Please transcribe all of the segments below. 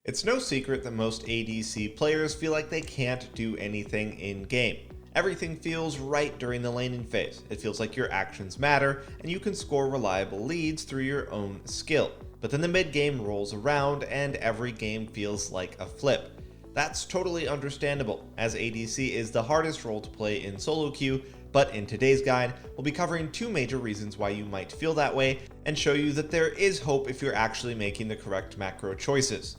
It's no secret that most ADC players feel like they can't do anything in-game. Everything feels right during the laning phase. It feels like your actions matter, and you can score reliable leads through your own skill. But then the mid-game rolls around, and every game feels like a flip. That's totally understandable, as ADC is the hardest role to play in solo queue, but in today's guide, we'll be covering two major reasons why you might feel that way, and show you that there is hope if you're actually making the correct macro choices.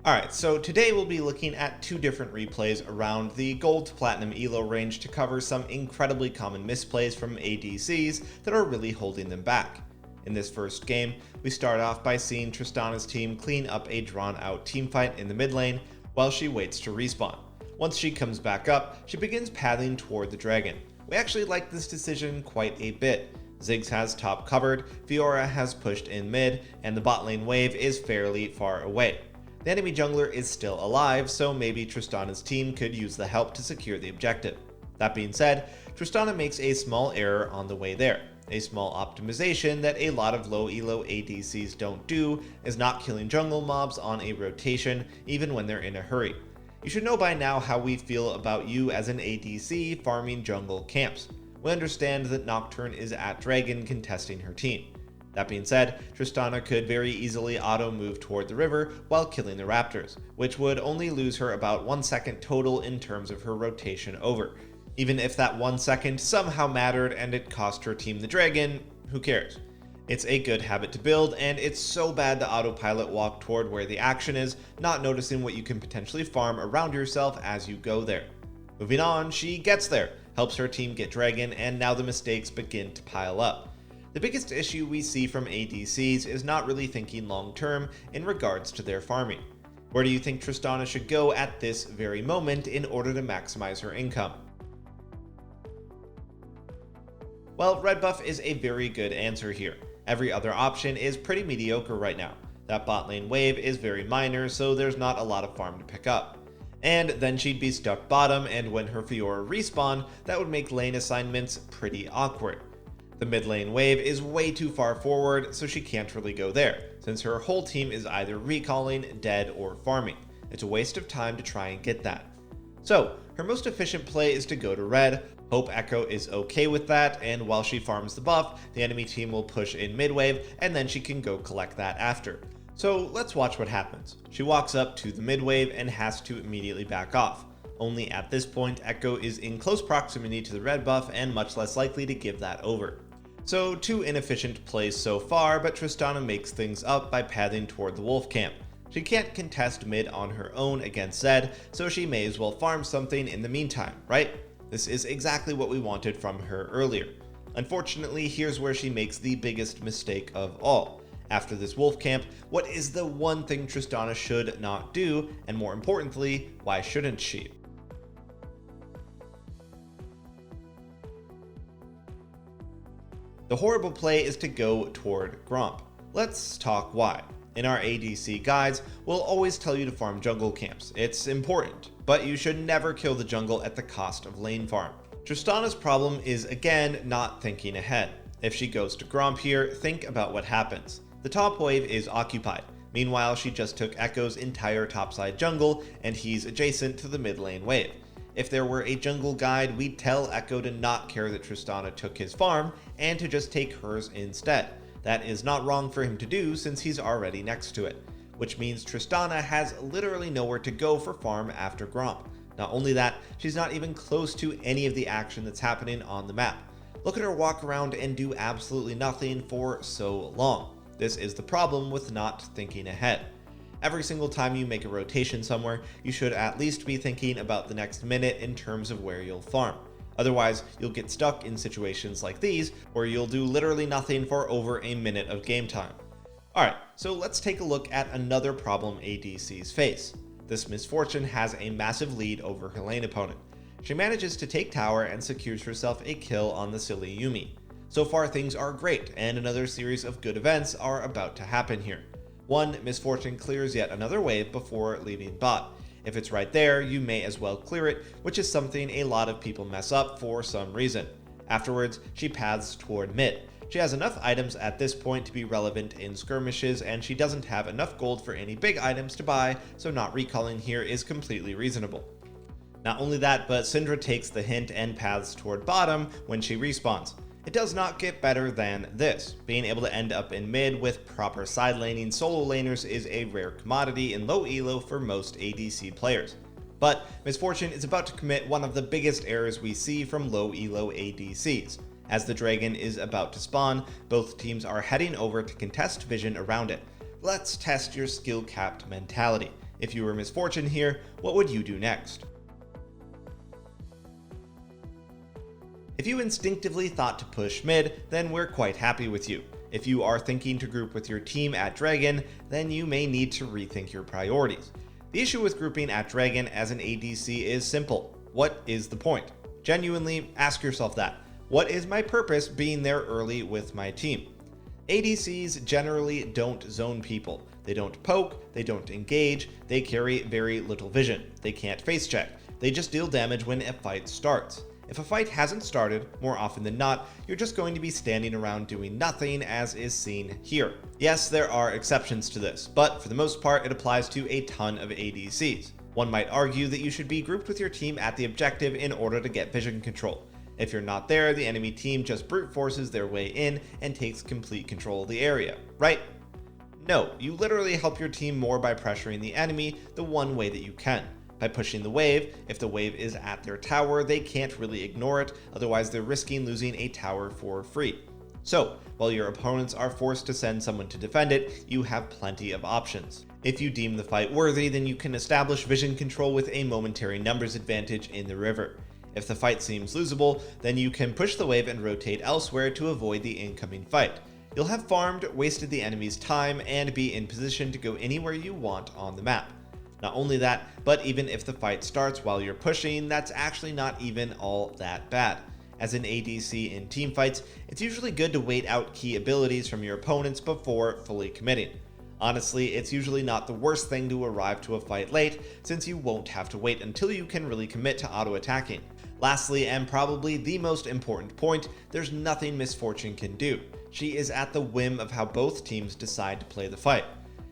Alright, so today we'll be looking at two different replays around the gold to platinum elo range to cover some incredibly common misplays from ADCs that are really holding them back. In this first game, we start off by seeing Tristana's team clean up a drawn out teamfight in the mid lane while she waits to respawn. Once she comes back up, she begins pathing toward the dragon. We actually like this decision quite a bit. Ziggs has top covered, Fiora has pushed in mid, and the bot lane wave is fairly far away. The enemy jungler is still alive, so maybe Tristana's team could use the help to secure the objective. That being said, Tristana makes a small error on the way there. A small optimization that a lot of low elo ADCs don't do is not killing jungle mobs on a rotation, even when they're in a hurry. You should know by now how we feel about you as an ADC farming jungle camps. We understand that Nocturne is at Dragon contesting her team. That being said, Tristana could very easily auto-move toward the river while killing the raptors, which would only lose her about 1 second total in terms of her rotation over. Even if that 1 second somehow mattered and it cost her team the dragon, who cares? It's a good habit to build, and it's so bad to autopilot walk toward where the action is, not noticing what you can potentially farm around yourself as you go there. Moving on, she gets there, helps her team get dragon, and now the mistakes begin to pile up. The biggest issue we see from ADCs is not really thinking long term in regards to their farming. Where do you think Tristana should go at this very moment in order to maximize her income? Well, red buff is a very good answer here. Every other option is pretty mediocre right now. That bot lane wave is very minor, so there's not a lot of farm to pick up. And then she'd be stuck bottom, and when her Fiora respawn, that would make lane assignments pretty awkward. The mid lane wave is way too far forward, so she can't really go there, since her whole team is either recalling, dead, or farming. It's a waste of time to try and get that. So, her most efficient play is to go to red, hope Echo is okay with that, and while she farms the buff, the enemy team will push in mid wave, and then she can go collect that after. So let's watch what happens. She walks up to the mid wave and has to immediately back off. Only at this point, Echo is in close proximity to the red buff and much less likely to give that over. So two inefficient plays so far, but Tristana makes things up by pathing toward the wolf camp. She can't contest mid on her own against Zed, so she may as well farm something in the meantime, right? This is exactly what we wanted from her earlier. Unfortunately, here's where she makes the biggest mistake of all. After this wolf camp, what is the one thing Tristana should not do, and more importantly, why shouldn't she? The horrible play is to go toward Gromp. Let's talk why. In our ADC guides, we'll always tell you to farm jungle camps. It's important, but you should never kill the jungle at the cost of lane farm. Tristana's problem is, again, not thinking ahead. If she goes to Gromp here, think about what happens. The top wave is occupied. Meanwhile, she just took Echo's entire topside jungle, and he's adjacent to the mid lane wave. If there were a jungle guide, we'd tell Echo to not care that Tristana took his farm, and to just take hers instead. That is not wrong for him to do since he's already next to it. Which means Tristana has literally nowhere to go for farm after Gromp. Not only that, she's not even close to any of the action that's happening on the map. Look at her walk around and do absolutely nothing for so long. This is the problem with not thinking ahead. Every single time you make a rotation somewhere, you should at least be thinking about the next minute in terms of where you'll farm. Otherwise, you'll get stuck in situations like these, where you'll do literally nothing for over a minute of game time. Alright, so let's take a look at another problem ADCs face. This misfortune has a massive lead over her lane opponent. She manages to take tower and secures herself a kill on the silly Yuumi. So far things are great, and another series of good events are about to happen here. One misfortune clears yet another wave before leaving bot. If it's right there, you may as well clear it, which is something a lot of people mess up for some reason. Afterwards, she paths toward mid. She has enough items at this point to be relevant in skirmishes, and she doesn't have enough gold for any big items to buy, so not recalling here is completely reasonable. Not only that, but Syndra takes the hint and paths toward bottom when she respawns. It does not get better than this. Being able to end up in mid with proper side laning solo laners is a rare commodity in low elo for most ADC players. But Miss Fortune is about to commit one of the biggest errors we see from low elo ADCs. As the dragon is about to spawn, both teams are heading over to contest vision around it. Let's test your skill capped mentality. If you were Miss Fortune here, what would you do next? If you instinctively thought to push mid, then we're quite happy with you. If you are thinking to group with your team at Dragon, then you may need to rethink your priorities. The issue with grouping at Dragon as an ADC is simple. What is the point? Genuinely, ask yourself that. What is my purpose being there early with my team? ADCs generally don't zone people. They don't poke, they don't engage, they carry very little vision. They can't face check. They just deal damage when a fight starts. If a fight hasn't started, more often than not, you're just going to be standing around doing nothing, as is seen here. Yes, there are exceptions to this, but for the most part it applies to a ton of ADCs. One might argue that you should be grouped with your team at the objective in order to get vision control. If you're not there, the enemy team just brute forces their way in and takes complete control of the area, right? No, you literally help your team more by pressuring the enemy the one way that you can. By pushing the wave. If the wave is at their tower, they can't really ignore it, otherwise they're risking losing a tower for free. So, while your opponents are forced to send someone to defend it, you have plenty of options. If you deem the fight worthy, then you can establish vision control with a momentary numbers advantage in the river. If the fight seems losable, then you can push the wave and rotate elsewhere to avoid the incoming fight. You'll have farmed, wasted the enemy's time, and be in position to go anywhere you want on the map. Not only that, but even if the fight starts while you're pushing, that's actually not even all that bad. As an ADC in teamfights, it's usually good to wait out key abilities from your opponents before fully committing. Honestly, it's usually not the worst thing to arrive to a fight late, since you won't have to wait until you can really commit to auto-attacking. Lastly, and probably the most important point, there's nothing Miss Fortune can do. She is at the whim of how both teams decide to play the fight.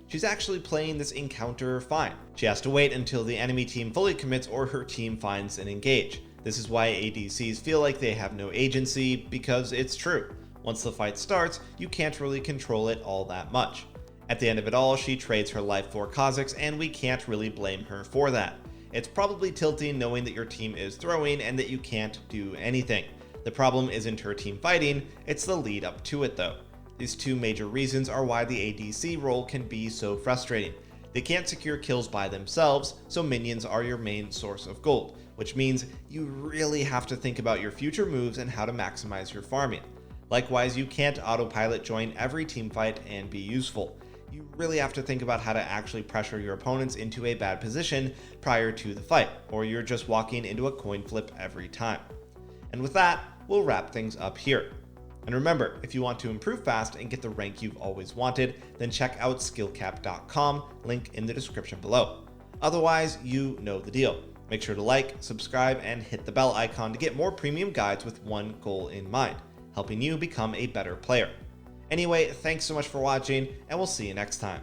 She's actually playing this encounter fine. She has to wait until the enemy team fully commits or her team finds an engage. This is why ADCs feel like they have no agency, because it's true. Once the fight starts, you can't really control it all that much. At the end of it all, she trades her life for Kha'Zix, and we can't really blame her for that. It's probably tilting knowing that your team is throwing and that you can't do anything. The problem isn't her team fighting, it's the lead up to it though. These two major reasons are why the ADC role can be so frustrating. They can't secure kills by themselves, so minions are your main source of gold, which means you really have to think about your future moves and how to maximize your farming. Likewise, you can't autopilot join every teamfight and be useful. You really have to think about how to actually pressure your opponents into a bad position prior to the fight, or you're just walking into a coin flip every time. And with that, we'll wrap things up here. And remember, if you want to improve fast and get the rank you've always wanted, then check out SkillCapped.com, link in the description below. Otherwise, you know the deal. Make sure to like, subscribe, and hit the bell icon to get more premium guides with one goal in mind, helping you become a better player. Anyway, thanks so much for watching, and we'll see you next time.